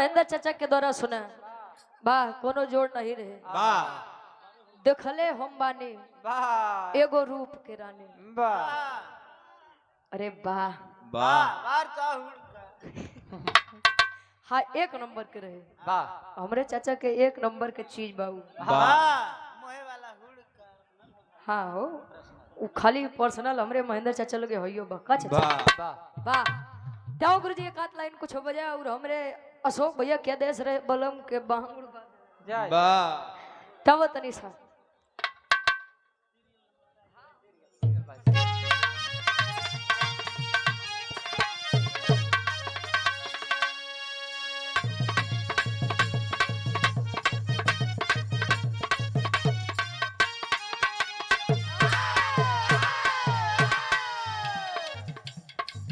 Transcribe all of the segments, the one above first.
महेंद्र चाचा के द्वारा सुना। वाह कोनो जोड़ नहीं रहे। वाह देखले हम बानी वाह एगो रूप के रानी। वाह अरे वाह वाह हाँ एक नंबर के रहे। वाह हमरे चाचा के एक नंबर के चीज बाबू। हाँ हो वो खाली पर्सनल हमरे महेंद्र चाचा लगे होइयो बा का चाचा। वाह वाह जाओ गुरुजी एक आध लाइन कुछ बजा और हमरे अशोक भैया क्या देश रहे बलम के बांगुड़ वाह तब तनी सा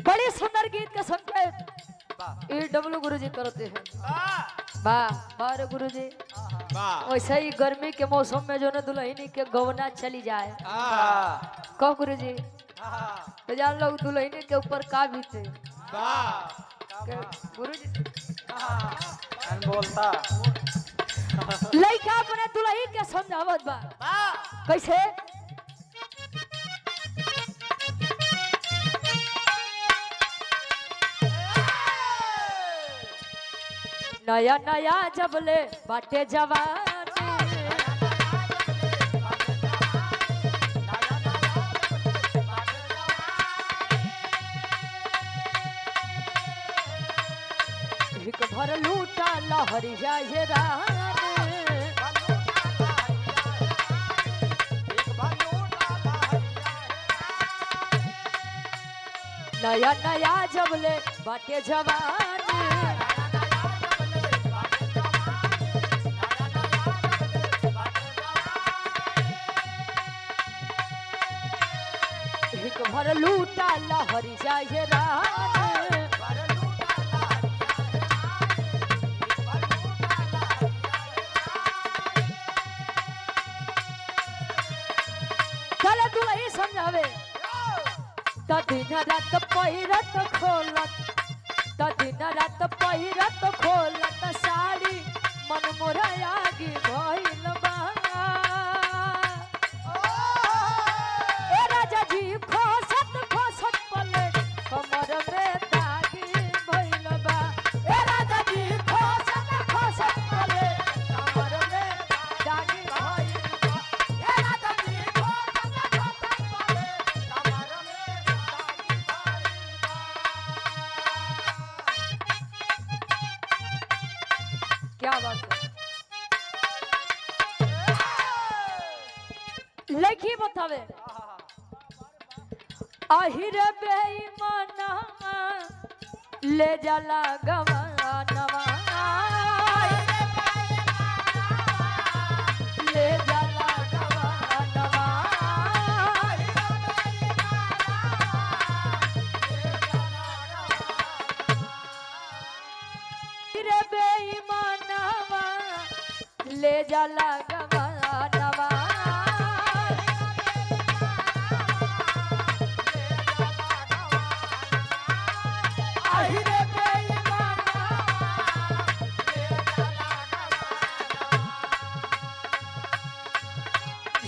बड़ी सुंदर गीत का संकेत ये डब्लू गुरुजी करते हैं। वाह वाह रे गुरुजी। वाह वैसे ही गर्मी के मौसम में जो ना दुल्हनी के गवना चली जाए कहो गुरुजी तो जान लो दुल्हनी के ऊपर का बीते। गुरुजी बोलता लइका अपने दुल्हनी के समझावत बा कैसे नया नया जबले बाटे जवानी एक भर लूटा लहरिया ये रानी नया नया जबले बाटे जवानी एक भर लूटा लहरी जाए रानी चले तू वही समझावे तो दिन रात पहिरत खोलत तो दिन रात पहिरत खोलत साड़ी मन मोरा आगे भइल बा खोसत खोसत पले कमर में दागी भइल बा ए राजा जी खोसत खोसत पले कमर में दागी भइल बा ए राजा जी खोसत खोसत पले कमर में दागी भइल बा। क्या बात है लड़की बतावे आहिर बेईमाना ले जाला गवानवा ले जाला गवानवा आहिर बेईमानवा ले जाला गवानवा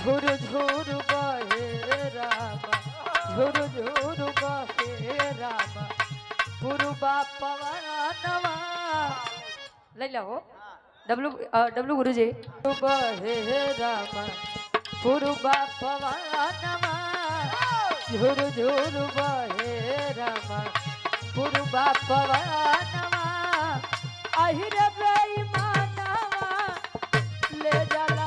झुर झुर बहे रामा झुर झुर बहे रामा पुरबा पवनवा ले लो डब्लू गुरुजी बहे रामा पुरबा पवनवा झुर झुर बहे रामा पुरबा पवनवा आहिर बेईमानवा ले जाला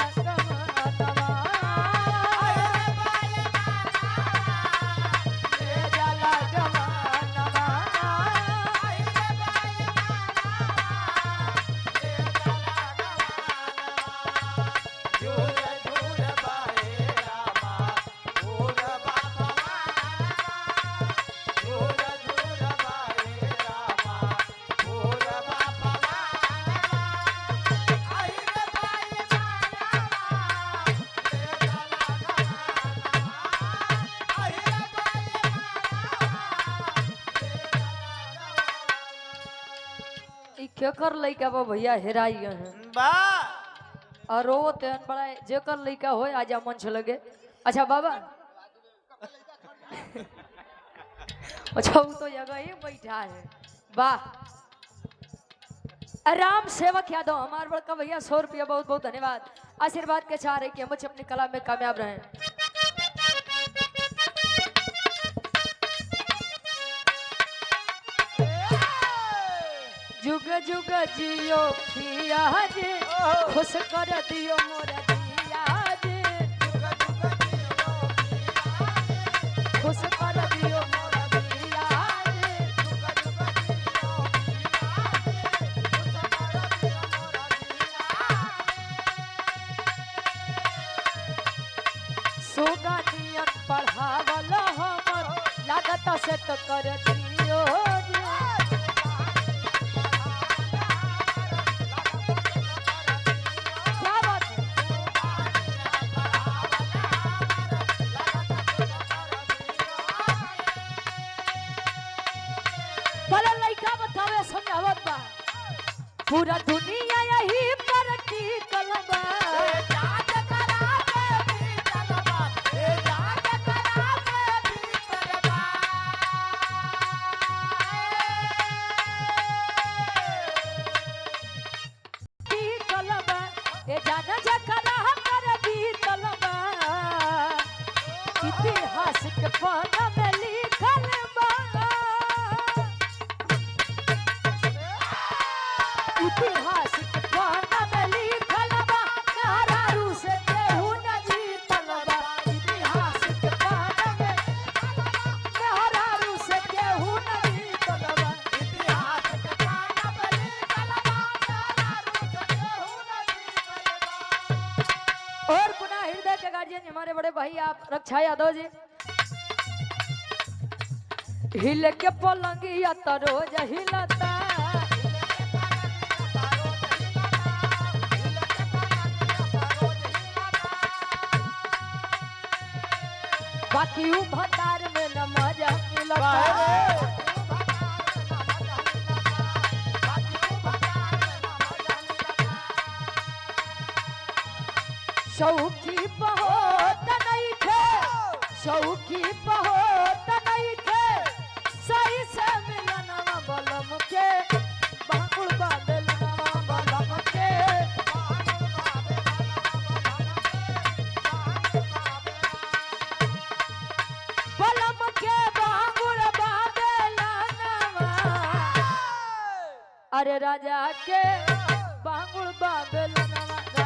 जेकर लइका बा भैया हेराई गए हैं बा और रो तेन बड़ा जेकर लइका होए आजा मंच लगे। अच्छा बाबा अच्छा वो तो जगह ही बैठा है। वाह राम सेवक यादव हमारे बड़का भैया 100 रुपया बहुत बहुत धन्यवाद। आशीर्वाद के चाह रहे कि हम अपनी कला में कामयाब रहें। जुग जुग जियो पिया जी खुश कर दियो मोर दिया जी खुश कर दियो मोर दिया जी सुगनियन पढ़ावल हमर लागत से तो कर दियो जी। पूरा दुनिया यही पर टिकल बा टिकल बा ए जाना जकरा कर बीतल बा इतिहास के पन्ना में लिखल बा इतिहास के पन्ना में लिखल बा मेहरारू से केहू न जीतल बा इतिहास के पन्ना में मेहरारू से केहू न जीतल बा इतिहास के पन्ना में लिखल बा मेहरारू से केहू न जीतल बा। और पुनः हृदय के गार्जियन हमारे बड़े भाई आप रक्षा यादव जी हिल के पलंगिया तो रोज हिलता बाकी ऊ भतार में न मजा मिलता शौकी बहुत नहीं थे शौकी बहुत नहीं थे सही से मिलनवा बलम के बाकुड़ बादलनवा बलम के बलम के बाकुड़ बादलनवा अरे राजा के बाकुड़ बादलनवा